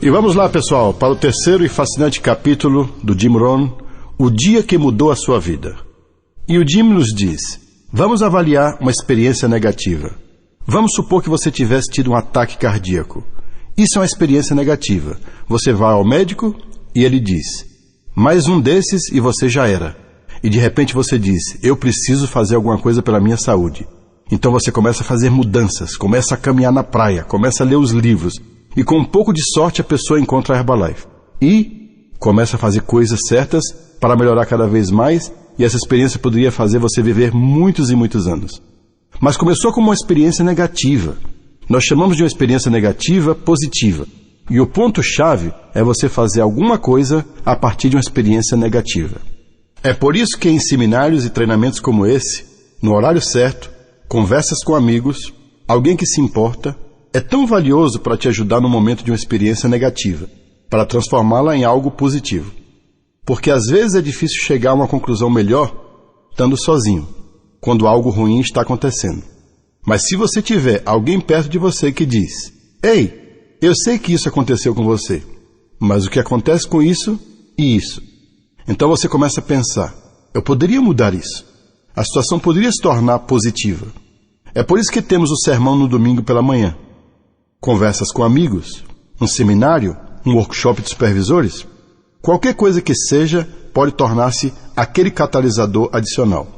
E vamos lá, pessoal, para o terceiro e fascinante capítulo do Jim Rohn, O Dia que Mudou a Sua Vida. E o Jim nos diz: vamos avaliar uma experiência negativa. Vamos supor que você tivesse tido um ataque cardíaco. Isso é uma experiência negativa. Você vai ao médico e ele diz: mais um desses e você já era. E de repente você diz: eu preciso fazer alguma coisa pela minha saúde. Então você começa a fazer mudanças, começa a caminhar na praia, começa a ler os livros. E com um pouco de sorte a pessoa encontra a Herbalife. E começa a fazer coisas certas para melhorar cada vez mais. E essa experiência poderia fazer você viver muitos e muitos anos. Mas começou como uma experiência negativa. Nós chamamos de uma experiência negativa positiva. E o ponto-chave é você fazer alguma coisa a partir de uma experiência negativa. É por isso que em seminários e treinamentos como esse, no horário certo, conversas com amigos, alguém que se importa, é tão valioso para te ajudar no momento de uma experiência negativa, para transformá-la em algo positivo. Porque às vezes é difícil chegar a uma conclusão melhor estando sozinho, quando algo ruim está acontecendo. Mas se você tiver alguém perto de você que diz: ei, eu sei que isso aconteceu com você, mas o que acontece com isso e isso? Então você começa a pensar: eu poderia mudar isso. A situação poderia se tornar positiva. É por isso que temos o sermão no domingo pela manhã. Conversas com amigos, um seminário, um workshop de supervisores. Qualquer coisa que seja pode tornar-se aquele catalisador adicional.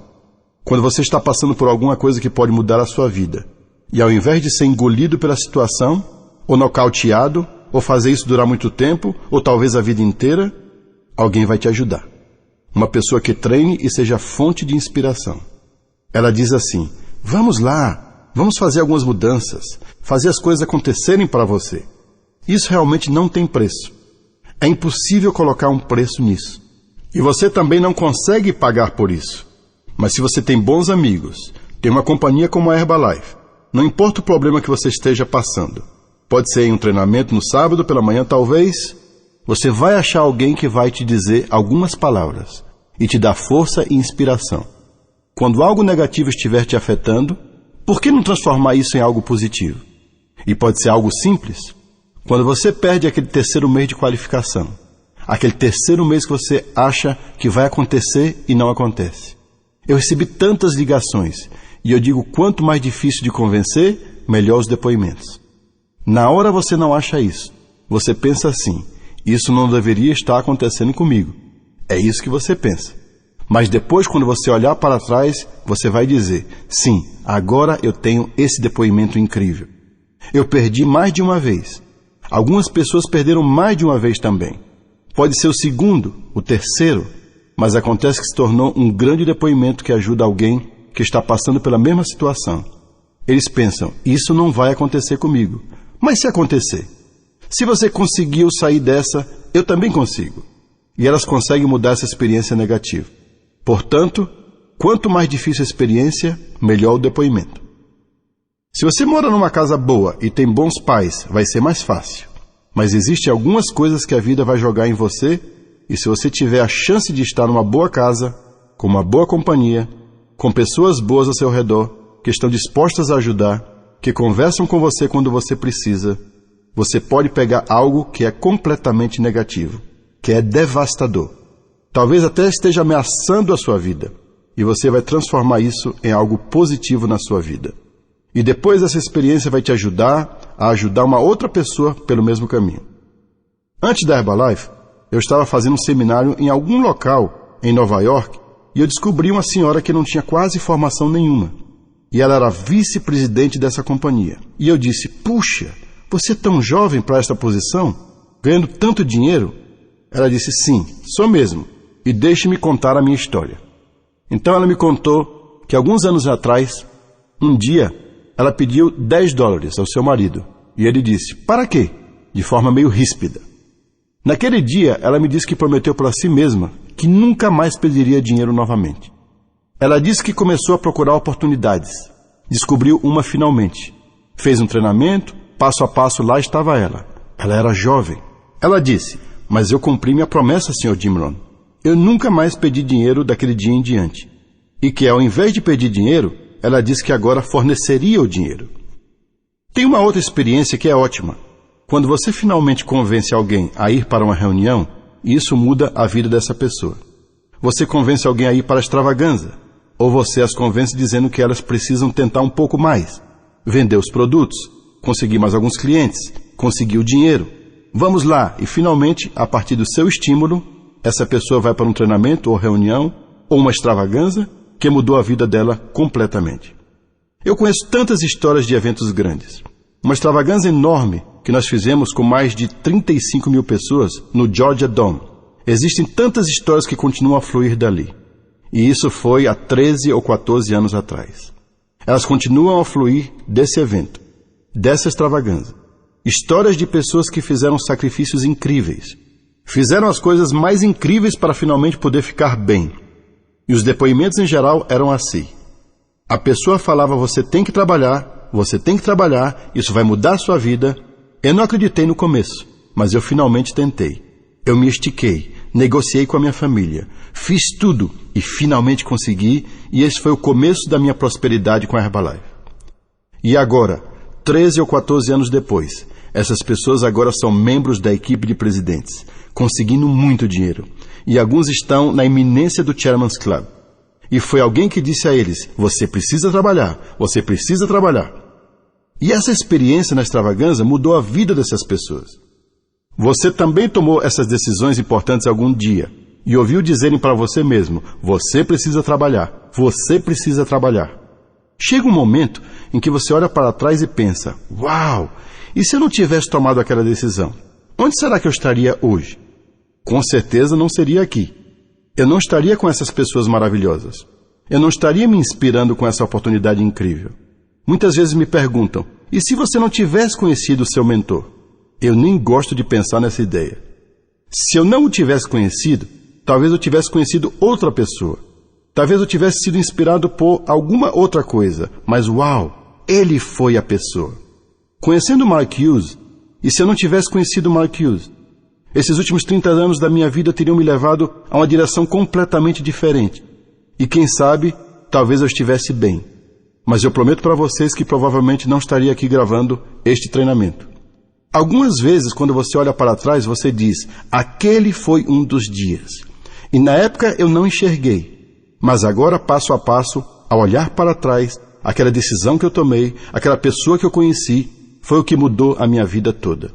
Quando você está passando por alguma coisa que pode mudar a sua vida, e ao invés de ser engolido pela situação, ou nocauteado, ou fazer isso durar muito tempo, ou talvez a vida inteira, alguém vai te ajudar. Uma pessoa que treine e seja fonte de inspiração. Ela diz assim: vamos lá, vamos fazer algumas mudanças, fazer as coisas acontecerem para você. Isso realmente não tem preço. É impossível colocar um preço nisso. E você também não consegue pagar por isso. Mas se você tem bons amigos, tem uma companhia como a Herbalife, não importa o problema que você esteja passando, pode ser em um treinamento no sábado pela manhã talvez, você vai achar alguém que vai te dizer algumas palavras e te dar força e inspiração. Quando algo negativo estiver te afetando, por que não transformar isso em algo positivo? E pode ser algo simples. Quando você perde aquele terceiro mês de qualificação, aquele terceiro mês que você acha que vai acontecer e não acontece. Eu recebi tantas ligações e eu digo, quanto mais difícil de convencer, melhor os depoimentos. Na hora você não acha isso. Você pensa assim: isso não deveria estar acontecendo comigo. É isso que você pensa. Mas depois, quando você olhar para trás, você vai dizer: sim, agora eu tenho esse depoimento incrível. Eu perdi mais de uma vez. Algumas pessoas perderam mais de uma vez também. Pode ser o segundo, o terceiro, mas acontece que se tornou um grande depoimento que ajuda alguém que está passando pela mesma situação. Eles pensam: isso não vai acontecer comigo. Mas se acontecer? Se você conseguiu sair dessa, eu também consigo. E elas conseguem mudar essa experiência negativa. Portanto, quanto mais difícil a experiência, melhor o depoimento. Se você mora numa casa boa e tem bons pais, vai ser mais fácil. Mas existem algumas coisas que a vida vai jogar em você, e se você tiver a chance de estar numa boa casa, com uma boa companhia, com pessoas boas ao seu redor, que estão dispostas a ajudar, que conversam com você quando você precisa, você pode pegar algo que é completamente negativo, que é devastador. Talvez até esteja ameaçando a sua vida, e você vai transformar isso em algo positivo na sua vida. E depois essa experiência vai te ajudar a ajudar uma outra pessoa pelo mesmo caminho. Antes da Herbalife, eu estava fazendo um seminário em algum local em Nova York, e eu descobri uma senhora que não tinha quase formação nenhuma. E ela era vice-presidente dessa companhia. E eu disse: puxa, você é tão jovem para esta posição? Ganhando tanto dinheiro? Ela disse: sim, sou mesmo. E deixe-me contar a minha história. Então ela me contou que alguns anos atrás, um dia, ela pediu $10 ao seu marido. E ele disse: para quê? De forma meio ríspida. Naquele dia, ela me disse que prometeu para si mesma que nunca mais pediria dinheiro novamente. Ela disse que começou a procurar oportunidades. Descobriu uma finalmente. Fez um treinamento, passo a passo lá estava ela. Ela era jovem. Ela disse: mas eu cumpri minha promessa, Sr. Jim Rohn. Eu nunca mais pedi dinheiro daquele dia em diante. E que ao invés de pedir dinheiro, ela disse que agora forneceria o dinheiro. Tem uma outra experiência que é ótima. Quando você finalmente convence alguém a ir para uma reunião, isso muda a vida dessa pessoa. Você convence alguém a ir para a extravagância, ou você as convence dizendo que elas precisam tentar um pouco mais, vender os produtos, conseguir mais alguns clientes, conseguir o dinheiro. Vamos lá, e finalmente, a partir do seu estímulo, essa pessoa vai para um treinamento ou reunião, ou uma extravagância, que mudou a vida dela completamente. Eu conheço tantas histórias de eventos grandes. Uma extravagância enorme que nós fizemos com mais de 35 mil pessoas no Georgia Dome. Existem tantas histórias que continuam a fluir dali. E isso foi há 13 ou 14 anos atrás. Elas continuam a fluir desse evento, dessa extravagância. Histórias de pessoas que fizeram sacrifícios incríveis. Fizeram as coisas mais incríveis para finalmente poder ficar bem. E os depoimentos em geral eram assim. A pessoa falava: você tem que trabalhar, isso vai mudar a sua vida. Eu não acreditei no começo, mas eu finalmente tentei. Eu me estiquei, negociei com a minha família, fiz tudo e finalmente consegui, e esse foi o começo da minha prosperidade com a Herbalife. E agora, 13 ou 14 anos depois, essas pessoas agora são membros da equipe de presidentes, conseguindo muito dinheiro, e alguns estão na iminência do Chairman's Club. E foi alguém que disse a eles: você precisa trabalhar, você precisa trabalhar. E essa experiência na extravagância mudou a vida dessas pessoas. Você também tomou essas decisões importantes algum dia e ouviu dizerem para você mesmo: você precisa trabalhar, você precisa trabalhar. Chega um momento em que você olha para trás e pensa: uau, e se eu não tivesse tomado aquela decisão? Onde será que eu estaria hoje? Com certeza não seria aqui. Eu não estaria com essas pessoas maravilhosas. Eu não estaria me inspirando com essa oportunidade incrível. Muitas vezes me perguntam: e se você não tivesse conhecido o seu mentor? Eu nem gosto de pensar nessa ideia. Se eu não o tivesse conhecido, talvez eu tivesse conhecido outra pessoa. Talvez eu tivesse sido inspirado por alguma outra coisa. Mas uau, ele foi a pessoa. Conhecendo Mark Hughes, e se eu não tivesse conhecido Mark Hughes? Esses últimos 30 anos da minha vida teriam me levado a uma direção completamente diferente. E quem sabe, talvez eu estivesse bem. Mas eu prometo para vocês que provavelmente não estaria aqui gravando este treinamento. Algumas vezes, quando você olha para trás, você diz: aquele foi um dos dias. E na época eu não enxerguei. Mas agora, passo a passo, ao olhar para trás, aquela decisão que eu tomei, aquela pessoa que eu conheci, foi o que mudou a minha vida toda.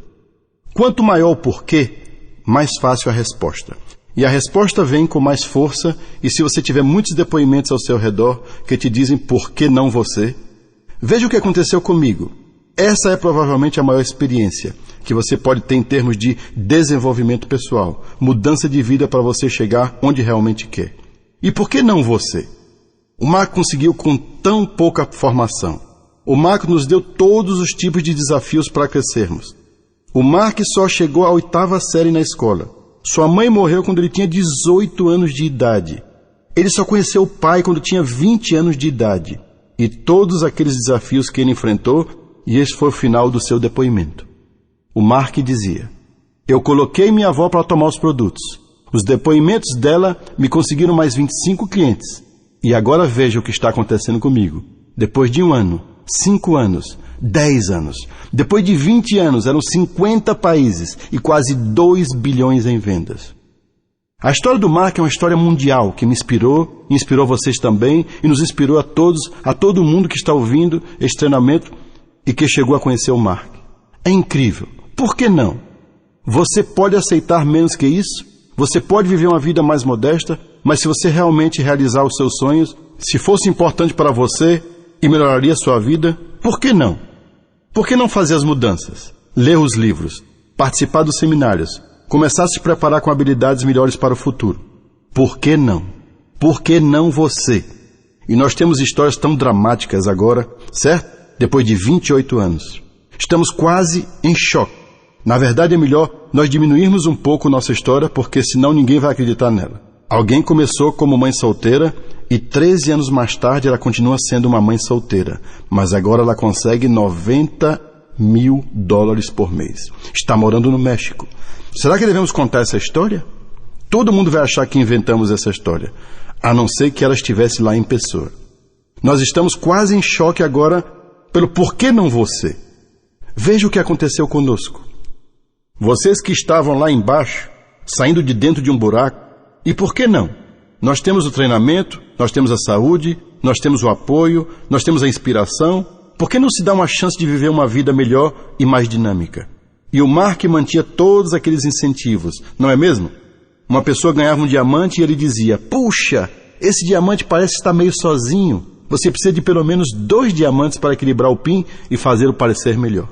Quanto maior o porquê, mais fácil a resposta. E a resposta vem com mais força, e se você tiver muitos depoimentos ao seu redor que te dizem por que não você, veja o que aconteceu comigo. Essa é provavelmente a maior experiência que você pode ter em termos de desenvolvimento pessoal, mudança de vida para você chegar onde realmente quer. E por que não você? O Mark conseguiu com tão pouca formação. O Mark nos deu todos os tipos de desafios para crescermos. O Mark só chegou à 8ª série na escola. Sua mãe morreu quando ele tinha 18 anos de idade. Ele só conheceu o pai quando tinha 20 anos de idade. E todos aqueles desafios que ele enfrentou, e esse foi o final do seu depoimento. O Mark dizia: eu coloquei minha avó para tomar os produtos. Os depoimentos dela me conseguiram mais 25 clientes. E agora veja o que está acontecendo comigo. Depois de 1 ano, 5 anos, 10 anos. Depois de 20 anos, eram 50 países e quase 2 bilhões em vendas. A história do Mark é uma história mundial que me inspirou, inspirou vocês também e nos inspirou a todos, a todo mundo que está ouvindo este treinamento e que chegou a conhecer o Mark. É incrível. Por que não? Você pode aceitar menos que isso? Você pode viver uma vida mais modesta? Mas se você realmente realizar os seus sonhos, se fosse importante para você e melhoraria a sua vida, por que não? Por que não fazer as mudanças? Ler os livros, participar dos seminários, começar a se preparar com habilidades melhores para o futuro? Por que não? Por que não você? E nós temos histórias tão dramáticas agora, certo? Depois de 28 anos. Estamos quase em choque. Na verdade, é melhor nós diminuirmos um pouco nossa história, porque senão ninguém vai acreditar nela. Alguém começou como mãe solteira e 13 anos mais tarde ela continua sendo uma mãe solteira. Mas agora ela consegue $90 mil por mês. Está morando no México. Será que devemos contar essa história? Todo mundo vai achar que inventamos essa história, a não ser que ela estivesse lá em pessoa. Nós estamos quase em choque agora pelo porquê não você. Veja o que aconteceu conosco. Vocês que estavam lá embaixo, saindo de dentro de um buraco, e por que não? Nós temos o treinamento, nós temos a saúde, nós temos o apoio, nós temos a inspiração. Por que não se dá uma chance de viver uma vida melhor e mais dinâmica? E o Mark mantinha todos aqueles incentivos, não é mesmo? Uma pessoa ganhava um diamante e ele dizia: puxa, esse diamante parece estar meio sozinho. Você precisa de pelo menos 2 diamantes para equilibrar o PIN e fazê-lo parecer melhor.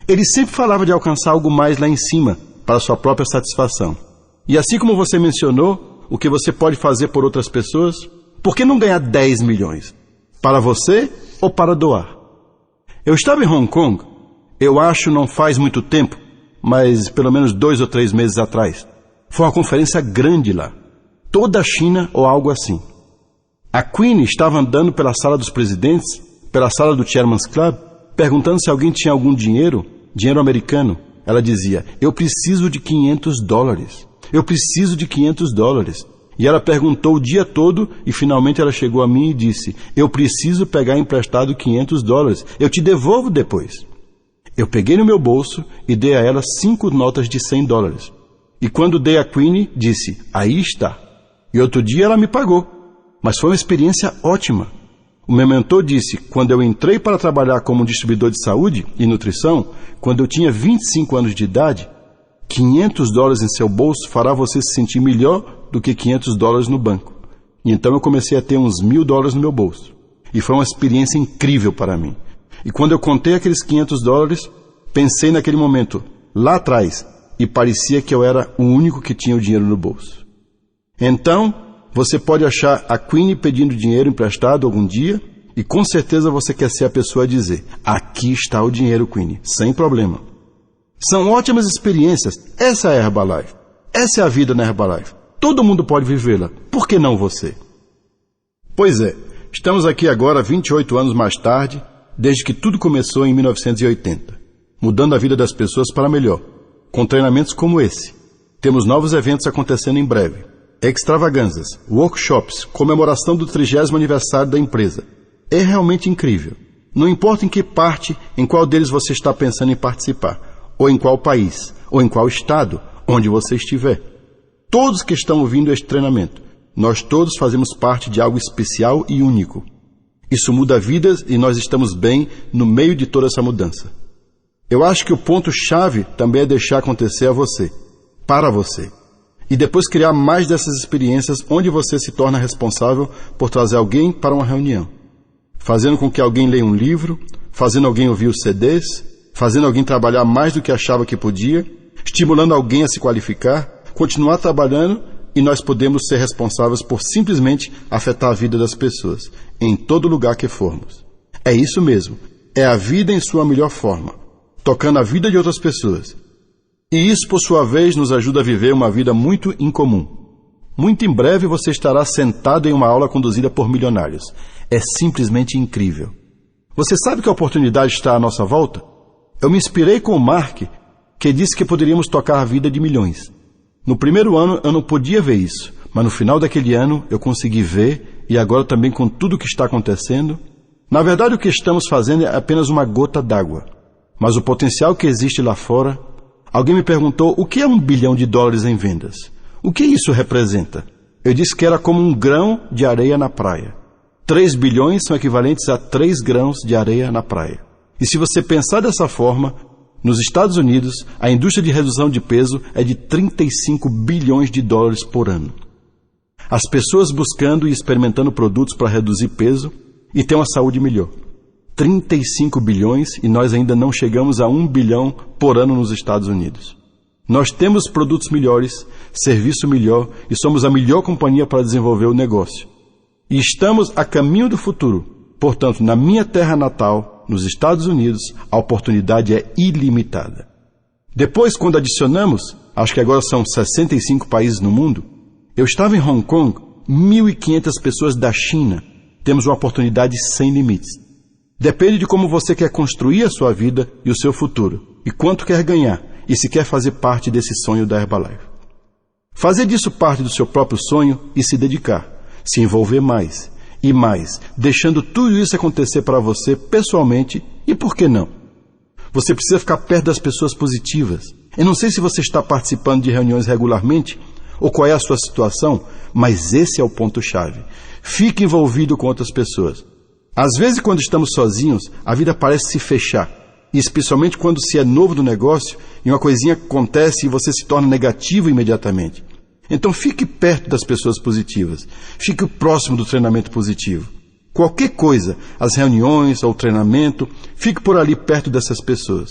Ele sempre falava de alcançar algo mais lá em cima, para sua própria satisfação. E assim como você mencionou, o que você pode fazer por outras pessoas, por que não ganhar 10 milhões? Para você ou para doar? Eu estava em Hong Kong, eu acho não faz muito tempo, mas pelo menos 2 ou 3 meses atrás. Foi uma conferência grande lá. Toda a China ou algo assim. A Queen estava andando pela sala dos presidentes, pela sala do Chairman's Club, perguntando se alguém tinha algum dinheiro americano. Ela dizia: eu preciso de $500. Eu preciso de $500. E ela perguntou o dia todo e finalmente ela chegou a mim e disse: eu preciso pegar emprestado $500. Eu te devolvo depois. Eu peguei no meu bolso e dei a ela 5 notas de $100. E quando dei a Queen, disse: aí está. E outro dia ela me pagou. Mas foi uma experiência ótima. O meu mentor disse: quando eu entrei para trabalhar como distribuidor de saúde e nutrição, quando eu tinha 25 anos de idade, $500 em seu bolso fará você se sentir melhor do que $500 no banco. E então eu comecei a ter uns $1.000 no meu bolso. E foi uma experiência incrível para mim. E quando eu contei aqueles $500, pensei naquele momento, lá atrás, e parecia que eu era o único que tinha o dinheiro no bolso. Então, você pode achar a Queen pedindo dinheiro emprestado algum dia, e com certeza você quer ser a pessoa a dizer: aqui está o dinheiro, Queen, sem problema. São ótimas experiências. Essa é a Herbalife. Essa é a vida na Herbalife. Todo mundo pode vivê-la. Por que não você? Pois é, estamos aqui agora 28 anos mais tarde, desde que tudo começou em 1980, mudando a vida das pessoas para melhor, com treinamentos como esse. Temos novos eventos acontecendo em breve. Extravagâncias, workshops, comemoração do 30º aniversário da empresa. É realmente incrível. Não importa em que parte, em qual deles você está pensando em participar, ou em qual país, ou em qual estado, onde você estiver. Todos que estão ouvindo este treinamento, nós todos fazemos parte de algo especial e único. Isso muda vidas e nós estamos bem no meio de toda essa mudança. Eu acho que o ponto-chave também é deixar acontecer a você, para você. E depois criar mais dessas experiências onde você se torna responsável por trazer alguém para uma reunião. Fazendo com que alguém leia um livro, fazendo alguém ouvir os CDs, fazendo alguém trabalhar mais do que achava que podia, estimulando alguém a se qualificar, continuar trabalhando, e nós podemos ser responsáveis por simplesmente afetar a vida das pessoas, em todo lugar que formos. É isso mesmo, é a vida em sua melhor forma, tocando a vida de outras pessoas. E isso, por sua vez, nos ajuda a viver uma vida muito incomum. Muito em breve você estará sentado em uma aula conduzida por milionários. É simplesmente incrível. Você sabe que a oportunidade está à nossa volta? Eu me inspirei com o Mark, que disse que poderíamos tocar a vida de milhões. No primeiro ano eu não podia ver isso, mas no final daquele ano eu consegui ver, e agora também com tudo o que está acontecendo. Na verdade, o que estamos fazendo é apenas uma gota d'água. Mas o potencial que existe lá fora... Alguém me perguntou o que é $1 bilhão em vendas. O que isso representa? Eu disse que era como um grão de areia na praia. 3 bilhões são equivalentes a 3 grãos de areia na praia. E se você pensar dessa forma, nos Estados Unidos, a indústria de redução de peso é de $35 bilhões por ano. As pessoas buscando e experimentando produtos para reduzir peso e ter uma saúde melhor. 35 bilhões e nós ainda não chegamos a $1 bilhão por ano nos Estados Unidos. Nós temos produtos melhores, serviço melhor e somos a melhor companhia para desenvolver o negócio. E estamos a caminho do futuro. Portanto, na minha terra natal, nos Estados Unidos, a oportunidade é ilimitada. Depois, quando adicionamos, acho que agora são 65 países no mundo, eu estava em Hong Kong, 1.500 pessoas da China. Temos uma oportunidade sem limites. Depende de como você quer construir a sua vida e o seu futuro, e quanto quer ganhar, e se quer fazer parte desse sonho da Herbalife. Fazer disso parte do seu próprio sonho e se dedicar, se envolver mais e mais, deixando tudo isso acontecer para você pessoalmente e por que não? Você precisa ficar perto das pessoas positivas, Eu não sei se você está participando de reuniões regularmente ou qual é a sua situação, mas esse é o ponto-chave. Fique envolvido com outras pessoas. Às vezes, quando estamos sozinhos, a vida parece se fechar. E especialmente quando se é novo no negócio e uma coisinha acontece e você se torna negativo imediatamente. Então fique perto das pessoas positivas. Fique próximo do treinamento positivo. Qualquer coisa, as reuniões ou o treinamento, fique por ali perto dessas pessoas.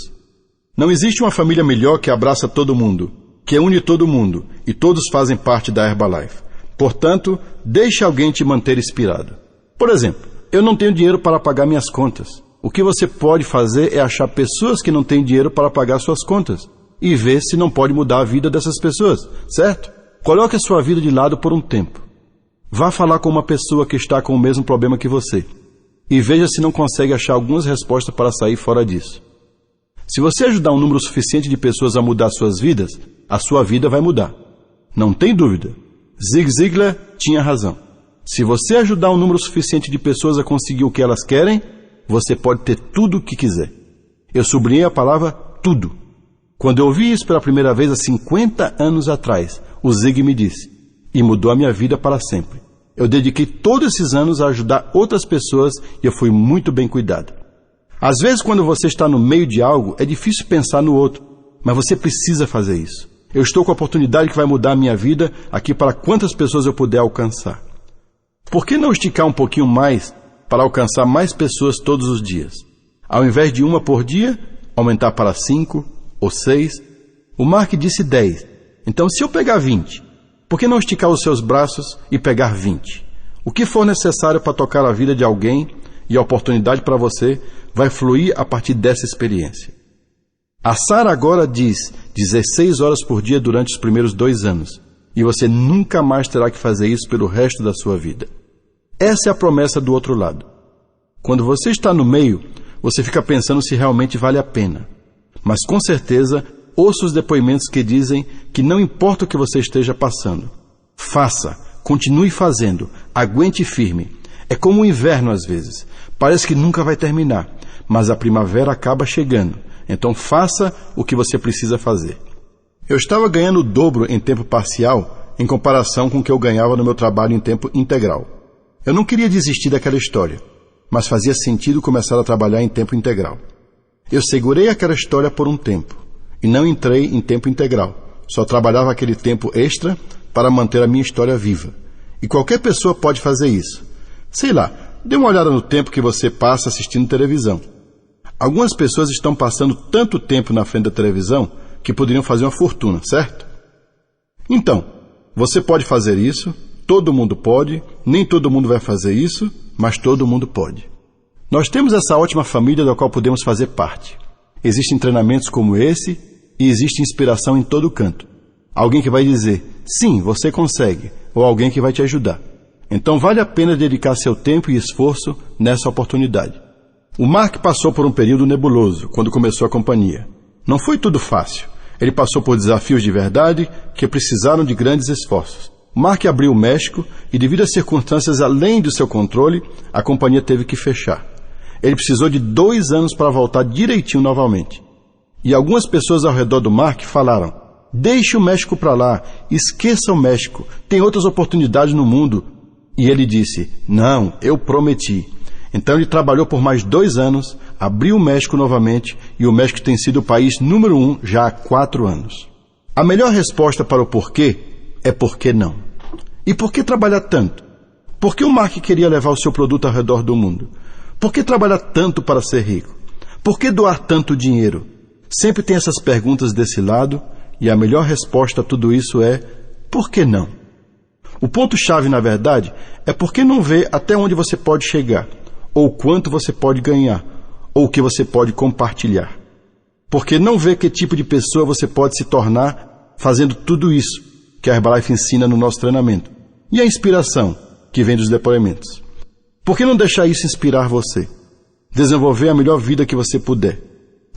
Não existe uma família melhor que abraça todo mundo, que une todo mundo e todos fazem parte da Herbalife. Portanto, deixe alguém te manter inspirado. Por exemplo, eu não tenho dinheiro para pagar minhas contas. O que você pode fazer é achar pessoas que não têm dinheiro para pagar suas contas e ver se não pode mudar a vida dessas pessoas, certo? Coloque a sua vida de lado por um tempo. Vá falar com uma pessoa que está com o mesmo problema que você e veja se não consegue achar algumas respostas para sair fora disso. Se você ajudar um número suficiente de pessoas a mudar suas vidas, a sua vida vai mudar. Não tem dúvida. Zig Ziglar tinha razão. Se você ajudar um número suficiente de pessoas a conseguir o que elas querem, você pode ter tudo o que quiser. Eu sublinhei a palavra tudo. Quando eu ouvi isso pela primeira vez há 50 anos atrás, o Zig me disse, e mudou a minha vida para sempre. Eu dediquei todos esses anos a ajudar outras pessoas e eu fui muito bem cuidado. Às vezes, quando você está no meio de algo, é difícil pensar no outro, mas você precisa fazer isso. Eu estou com a oportunidade que vai mudar a minha vida aqui para quantas pessoas eu puder alcançar. Por que não esticar um pouquinho mais para alcançar mais pessoas todos os dias? Ao invés de uma por dia, aumentar para 5 ou 6. O Mark disse 10. Então, se eu pegar 20, por que não esticar os seus braços e pegar 20? O que for necessário para tocar a vida de alguém e a oportunidade para você vai fluir a partir dessa experiência. A Sarah agora diz 16 horas por dia durante os primeiros 2 anos. E você nunca mais terá que fazer isso pelo resto da sua vida. Essa é a promessa do outro lado. Quando você está no meio, você fica pensando se realmente vale a pena. Mas com certeza, ouça os depoimentos que dizem que não importa o que você esteja passando. Faça, continue fazendo, aguente firme. É como o inverno às vezes. Parece que nunca vai terminar, mas a primavera acaba chegando. Então faça o que você precisa fazer. Eu estava ganhando o dobro em tempo parcial em comparação com o que eu ganhava no meu trabalho em tempo integral. Eu não queria desistir daquela história, mas fazia sentido começar a trabalhar em tempo integral. Eu segurei aquela história por um tempo e não entrei em tempo integral. Só trabalhava aquele tempo extra para manter a minha história viva. E qualquer pessoa pode fazer isso. Sei lá, dê uma olhada no tempo que você passa assistindo televisão. Algumas pessoas estão passando tanto tempo na frente da televisão que poderiam fazer uma fortuna, certo? Então, você pode fazer isso, todo mundo pode, nem todo mundo vai fazer isso, mas todo mundo pode. Nós temos essa ótima família da qual podemos fazer parte. Existem treinamentos como esse e existe inspiração em todo canto. Alguém que vai dizer, sim, você consegue, ou alguém que vai te ajudar. Então vale a pena dedicar seu tempo e esforço nessa oportunidade. O Mark passou por um período nebuloso quando começou a companhia. Não foi tudo fácil. Ele passou por desafios de verdade que precisaram de grandes esforços. Mark abriu o México e, devido a circunstâncias além do seu controle, a companhia teve que fechar. Ele precisou de 2 anos para voltar direitinho novamente. E algumas pessoas ao redor do Mark falaram, deixe o México para lá, esqueça o México, tem outras oportunidades no mundo. E ele disse, não, eu prometi. Então ele trabalhou por mais 2 anos, abriu o México novamente e o México tem sido o país número 1 já há 4 anos. A melhor resposta para o porquê é por que não. E por que trabalhar tanto? Por que o Mark queria levar o seu produto ao redor do mundo? Por que trabalhar tanto para ser rico? Por que doar tanto dinheiro? Sempre tem essas perguntas desse lado e a melhor resposta a tudo isso é por que não? O ponto-chave, na verdade, é por que não ver até onde você pode chegar, ou quanto você pode ganhar, ou o que você pode compartilhar. Porque não vê que tipo de pessoa você pode se tornar fazendo tudo isso que a Herbalife ensina no nosso treinamento. E a inspiração que vem dos depoimentos. Por que não deixar isso inspirar você? Desenvolver a melhor vida que você puder.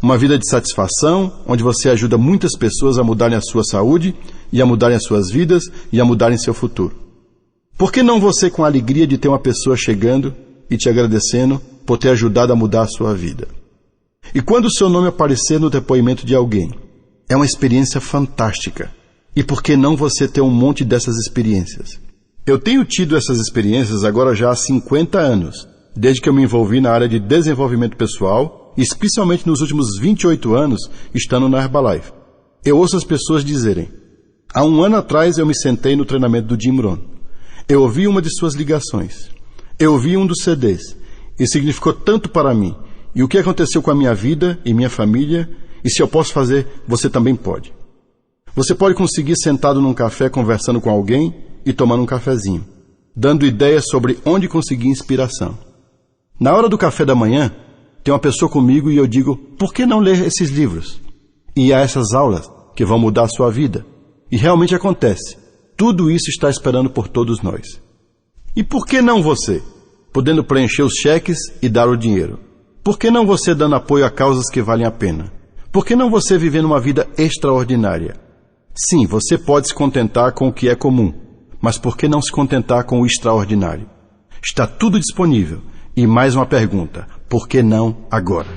Uma vida de satisfação, onde você ajuda muitas pessoas a mudarem a sua saúde, e a mudarem as suas vidas, e a mudarem seu futuro. Por que não você com a alegria de ter uma pessoa chegando e te agradecendo por ter ajudado a mudar a sua vida? E quando o seu nome aparecer no depoimento de alguém, É uma experiência fantástica. E por que não você ter um monte dessas experiências? Eu tenho tido essas experiências agora já há 50 anos, desde que eu me envolvi na área de desenvolvimento pessoal, especialmente nos últimos 28 anos, estando na Herbalife. Eu ouço as pessoas dizerem: há um ano atrás eu me sentei no treinamento do Jim Rohn. Eu ouvi uma de suas ligações. Eu ouvi um dos CDs. E significou tanto para mim. E o que aconteceu com a minha vida e minha família? E se eu posso fazer, você também pode. Você pode conseguir sentado num café conversando com alguém e tomando um cafezinho, dando ideias sobre onde conseguir inspiração. Na hora do café da manhã, tem uma pessoa comigo e eu digo: por que não ler esses livros? E há essas aulas que vão mudar a sua vida. E realmente acontece. Tudo isso está esperando por todos nós. E por que não você, podendo preencher os cheques e dar o dinheiro? Por que não você dando apoio a causas que valem a pena? Por que não você vivendo uma vida extraordinária? Sim, você pode se contentar com o que é comum, mas por que não se contentar com o extraordinário? Está tudo disponível. E mais uma pergunta: por que não agora?